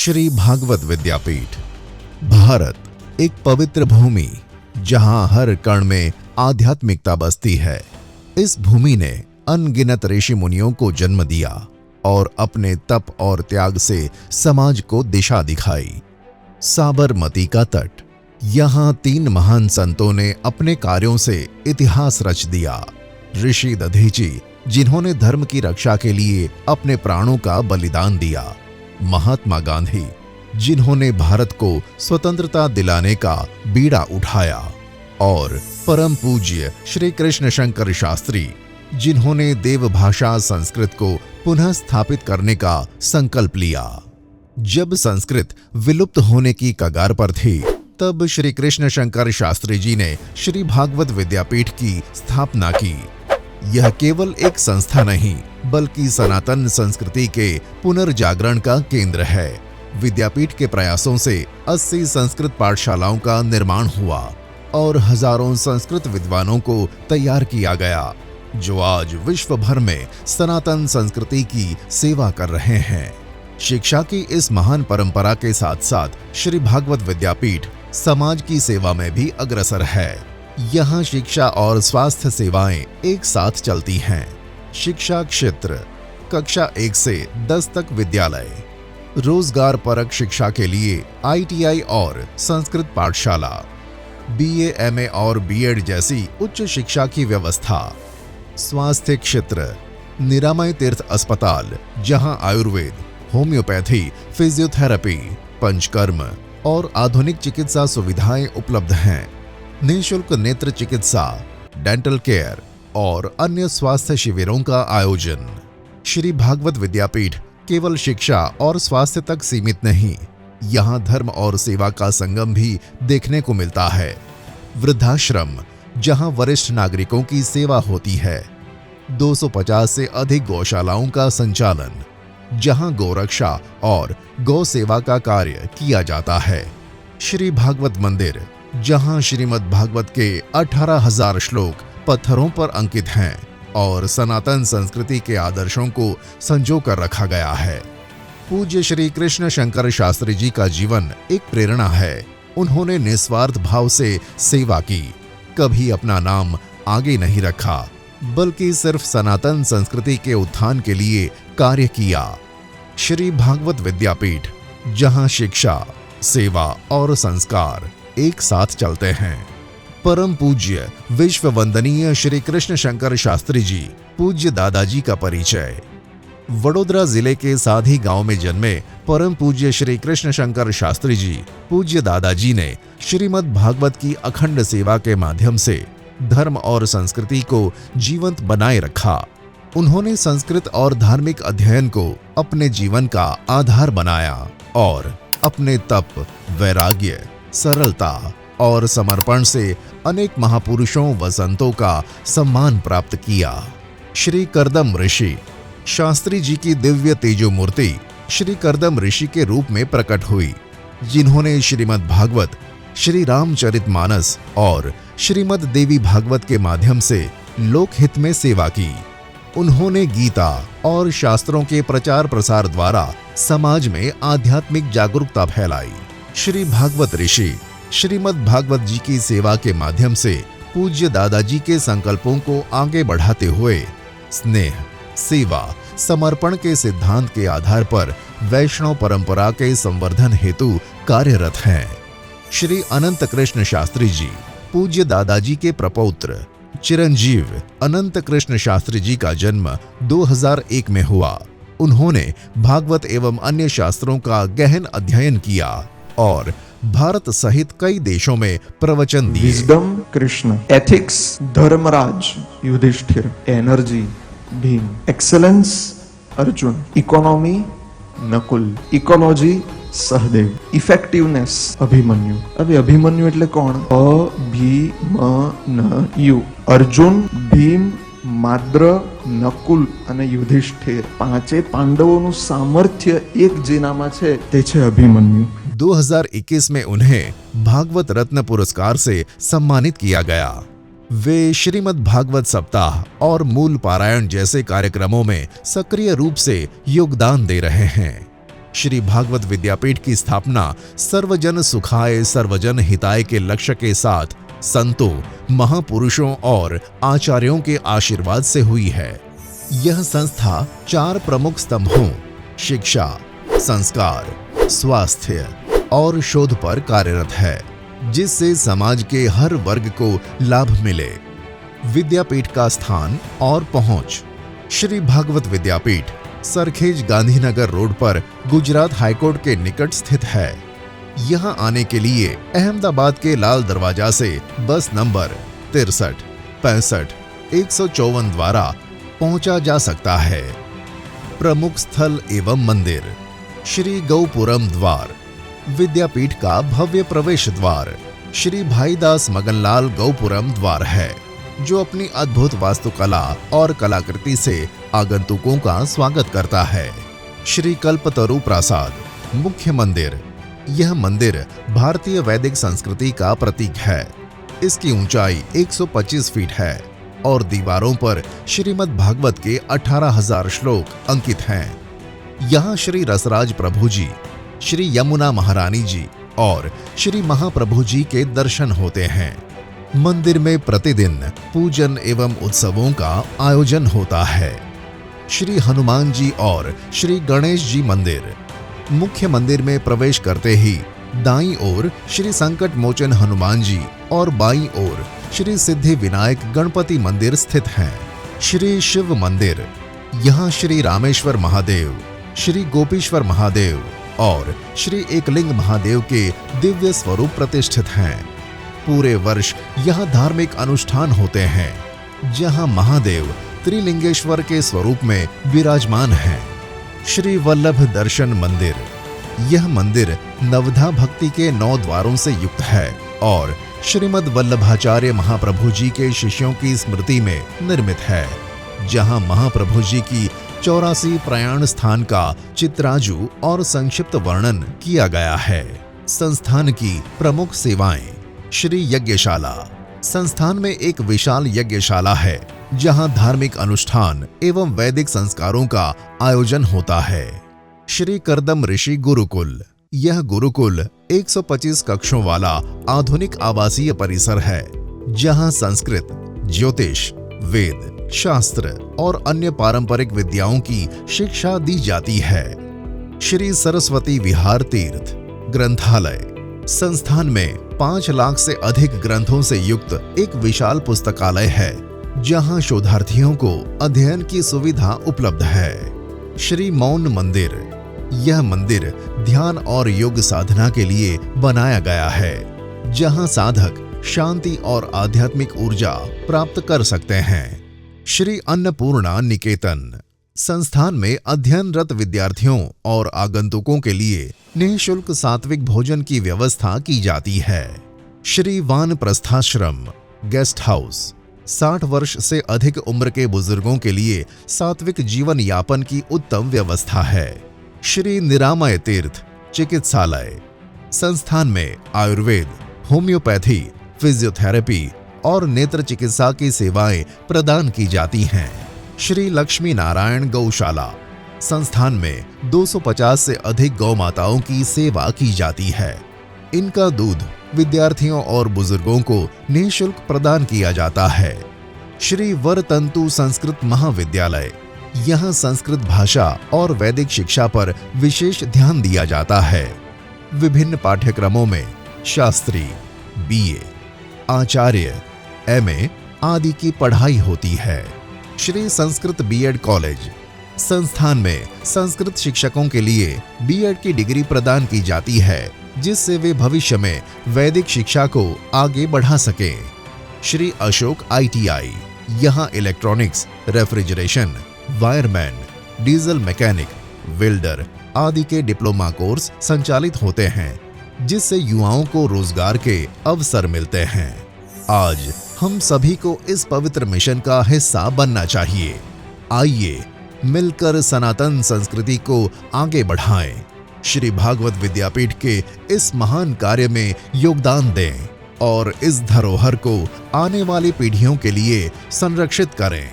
श्री भागवत विद्यापीठ। भारत एक पवित्र भूमि जहां हर कण में आध्यात्मिकता बसती है। इस भूमि ने अनगिनत ऋषि मुनियों को जन्म दिया और अपने तप और त्याग से समाज को दिशा दिखाई। साबरमती का तट, यहाँ 3 महान संतों ने अपने कार्यों से इतिहास रच दिया। ऋषि दधीची, जिन्होंने धर्म की रक्षा के लिए अपने प्राणों का बलिदान दिया। महात्मा गांधी, जिन्होंने भारत को स्वतंत्रता दिलाने का बीड़ा उठाया। और परम पूज्य श्री कृष्ण शंकर शास्त्री, जिन्होंने देवभाषा संस्कृत को पुनः स्थापित करने का संकल्प लिया। जब संस्कृत विलुप्त होने की कगार पर थी, तब श्री कृष्ण शंकर शास्त्री जी ने श्री भागवत विद्यापीठ की स्थापना की। यह केवल एक संस्था नहीं, बल्कि सनातन संस्कृति के पुनर्जागरण का केंद्र है। विद्यापीठ के प्रयासों से 80 संस्कृत पाठशालाओं का निर्माण हुआ और हजारों संस्कृत विद्वानों को तैयार किया गया, जो आज विश्व भर में सनातन संस्कृति की सेवा कर रहे हैं। शिक्षा की इस महान परंपरा के साथ साथ श्री भागवत विद्यापीठ समाज की सेवा में भी अग्रसर है। यहाँ शिक्षा और स्वास्थ्य सेवाएं एक साथ चलती हैं। शिक्षा क्षेत्र, कक्षा 1 से 10 तक विद्यालय, रोजगार परक शिक्षा के लिए ITI और संस्कृत पाठशाला, BA, MA और B.Ed जैसी उच्च शिक्षा की व्यवस्था। स्वास्थ्य क्षेत्र, निरामय तीर्थ अस्पताल, जहां आयुर्वेद, होम्योपैथी, फिजियोथेरेपी, पंचकर्म और आधुनिक चिकित्सा सुविधाएं उपलब्ध हैं। निःशुल्क नेत्र चिकित्सा, डेंटल केयर और अन्य स्वास्थ्य शिविरों का आयोजन। श्री भागवत विद्यापीठ केवल शिक्षा और स्वास्थ्य तक सीमित नहीं, यहाँ धर्म और सेवा का संगम भी देखने को मिलता है। वृद्धाश्रम, जहाँ वरिष्ठ नागरिकों की सेवा होती है। 250 से अधिक गौशालाओं का संचालन, जहाँ गौरक्षा और गौ सेवा का कार्य किया जाता है। श्री भागवत मंदिर, जहाँ श्रीमद् भागवत के 18,000 श्लोक पत्थरों पर अंकित हैं और सनातन संस्कृति के आदर्शों को संजो कर रखा गया है। पूज्य श्री कृष्ण शंकर शास्त्री जी का जीवन एक प्रेरणा है। उन्होंने निस्वार्थ भाव से सेवा की, कभी अपना नाम आगे नहीं रखा, बल्कि सिर्फ सनातन संस्कृति के उत्थान के लिए कार्य किया। श्री भागवत विद्यापीठ, जहां शिक्षा, सेवा और संस्कार एक साथ चलते हैं। परम पूज्य विश्व वंदनीय श्री कृष्ण शंकर शास्त्री जी, पूज्य दादाजी का परिचय। वडोदरा जिले के साधी गांव में जन्मे परम पूज्य श्री कृष्ण शंकर शास्त्री जी, पूज्य दादाजी ने श्रीमद् भागवत की अखंड सेवा के माध्यम से धर्म और संस्कृति को जीवंत बनाए रखा। उन्होंने संस्कृत और धार्मिक अध्ययन को अपने जीवन का आधार बनाया और अपने तप, वैराग्य, सरलता और समर्पण से अनेक महापुरुषों व संतों का सम्मान प्राप्त किया। श्री कर्दम ऋषि शास्त्री जी की दिव्य तेजो मूर्ति श्री कर्दम ऋषि के रूप में प्रकट हुई, जिन्होंने श्रीमद् भागवत, श्री रामचरितमानस और श्रीमद् देवी भागवत के माध्यम से लोकहित में सेवा की। उन्होंने गीता और शास्त्रों के प्रचार प्रसार द्वारा समाज में आध्यात्मिक जागरूकता फैलाई। श्री भागवत ऋषि श्रीमद् भागवत जी की सेवा के माध्यम से पूज्य दादाजी के संकल्पों को आगे बढ़ाते हुए स्नेह, सेवा, समर्पण के सिद्धांत के आधार पर वैष्णव परंपरा के संवर्धन हेतु कार्यरत हैं। श्री अनंत कृष्ण शास्त्री जी, पूज्य दादाजी के प्रपौत्र चिरंजीव अनंत कृष्ण शास्त्री जी का जन्म 2001 में हुआ। उन्होंने भागवत एवं अन्य शास्त्रों का गहन अध्ययन किया और भारत सहित कई देशों में प्रवचन दिए। Wisdom Krishna, ethics Dharmaraj Yudhishthir, energy Bhim, excellence Arjun, economy Nakul, ecology Sahdev, effectiveness Abhimanyu. अभी अभिमन्यु એટલે કોણ? અભિમન્યુ। અર્જુન, ભીમ, માદ્ર, નકુલ અને યુધિષ્ઠિર, પાંચે પાંડવોનું સામર્થ્ય એક જેનામાં છે તે છે અભિમન્યુ। 2021 में उन्हें भागवत रत्न पुरस्कार से सम्मानित किया गया। वे श्रीमद् भागवत सप्ताह और मूल पारायण जैसे कार्यक्रमों में सक्रिय रूप से योगदान दे रहे हैं। श्री भागवत विद्यापीठ की स्थापना सर्वजन सुखाय सर्वजन हिताय के लक्ष्य के साथ संतों, महापुरुषों और आचार्यों के आशीर्वाद से हुई है। यह संस्था 4 प्रमुख स्तंभों शिक्षा, संस्कार, स्वास्थ्य और शोध पर कार्यरत है, जिससे समाज के हर वर्ग को लाभ मिले। विद्यापीठ का स्थान और पहुंच। श्री भागवत विद्यापीठ सरखेज गांधीनगर रोड पर गुजरात हाईकोर्ट के निकट स्थित है। यहां आने के लिए अहमदाबाद के लाल दरवाजा से बस नंबर 63, 65, 154 द्वारा पहुंचा जा सकता है। प्रमुख स्थल एवं मंदिर। श्री गौपुरम द्वार विद्यापीठ का भव्य प्रवेश द्वार श्री भाईदास मगनलाल गौपुरम द्वार है, जो अपनी अद्भुत वास्तुकला और कलाकृति से आगंतुकों का स्वागत करता है। श्री कल्पतरु प्रासाद मुख्य मंदिर। यह मंदिर भारतीय वैदिक संस्कृति का प्रतीक है। इसकी ऊंचाई 125 फीट है और दीवारों पर श्रीमद् भागवत के 18,000 श्लोक अंकित हैं। यहाँ श्री रसराज प्रभु जी, श्री यमुना महारानी जी और श्री महाप्रभु जी के दर्शन होते हैं। मंदिर में प्रतिदिन पूजन एवं उत्सवों का आयोजन होता है। श्री हनुमान जी और श्री गणेश जी मंदिर। मुख्य मंदिर में प्रवेश करते ही दाईं ओर श्री संकट मोचन हनुमान जी और बाईं ओर श्री सिद्धि विनायक गणपति मंदिर स्थित हैं। श्री शिव मंदिर। यहाँ श्री रामेश्वर महादेव, श्री गोपीश्वर महादेव और श्री एकलिंग महादेव के दिव्य स्वरूप प्रतिष्ठित हैं। पूरे वर्ष यहाँ धार्मिक अनुष्ठान होते हैं, जहाँ महादेव त्रिलिंगेश्वर के स्वरूप में विराजमान हैं। श्री वल्लभ दर्शन मंदिर। यह मंदिर नवधा भक्ति के 9 द्वारों से युक्त है और श्रीमद् वल्लभाचार्य महाप्रभु जी के शिष्यों की स्मृति में निर्मित है, जहाँ महाप्रभु जी की 84 प्रयाण स्थान का चित्राजू और संक्षिप्त वर्णन किया गया है। संस्थान की प्रमुख सेवाएं। श्री यज्ञशाला। संस्थान में एक विशाल यज्ञशाला है, जहां धार्मिक अनुष्ठान एवं वैदिक संस्कारों का आयोजन होता है। श्री करदम ऋषि गुरुकुल। यह गुरुकुल 125 कक्षों वाला आधुनिक आवासीय परिसर है, जहां संस्कृत, ज्योतिष, वेद, शास्त्र और अन्य पारंपरिक विद्याओं की शिक्षा दी जाती है। श्री सरस्वती विहार तीर्थ ग्रंथालय। संस्थान में 5 लाख से अधिक ग्रंथों से युक्त एक विशाल पुस्तकालय है, जहां शोधार्थियों को अध्ययन की सुविधा उपलब्ध है। श्री मौन मंदिर। यह मंदिर ध्यान और योग साधना के लिए बनाया गया है, जहां साधक शांति और आध्यात्मिक ऊर्जा प्राप्त कर सकते हैं। श्री अन्नपूर्णा निकेतन। संस्थान में अध्ययनरत विद्यार्थियों और आगंतुकों के लिए निःशुल्क सात्विक भोजन की व्यवस्था की जाती है। Shri वानप्रस्थाश्रम guest house. 60 वर्ष से अधिक उम्र के बुजुर्गों के लिए सात्विक जीवन यापन की उत्तम व्यवस्था है। श्री निरामय तीर्थ चिकित्सालय। संस्थान में आयुर्वेद, होम्योपैथी, फिजियोथेरेपी और नेत्र चिकित्सा की सेवाएं प्रदान की जाती हैं। श्री लक्ष्मी नारायण गौशाला। संस्थान में 250 से अधिक गौ माताओं की सेवा की जाती है। इनका दूध विद्यार्थियों और बुजुर्गों को निःशुल्क प्रदान किया जाता है। श्री वरतंतु संस्कृत महाविद्यालय। यहाँ संस्कृत भाषा और वैदिक शिक्षा पर विशेष ध्यान दिया जाता है। विभिन्न पाठ्यक्रमों में शास्त्री, BA, आचार्य, MA आदि की पढ़ाई होती है। Shri Sanskrit B.Ed college. संस्थान में संस्कृत शिक्षकों के लिए B.Ed की डिग्री प्रदान की जाती है, जिससे वे भविष्य में वैदिक शिक्षा को आगे बढ़ा सकें। श्री अशोक ITI। यहाँ electronics, refrigeration, wireman, diesel mechanic, welder आदि के डिप्लोमा कोर्स संचालित होते हैं, जिससे युवाओं को रोजगार के अवसर मिलते हैं। आज हम सभी को इस पवित्र मिशन का हिस्सा बनना चाहिए। आइए मिलकर सनातन संस्कृति को आगे बढ़ाएं। श्री भागवत विद्यापीठ के इस महान कार्य में योगदान दें और इस धरोहर को आने वाली पीढ़ियों के लिए संरक्षित करें।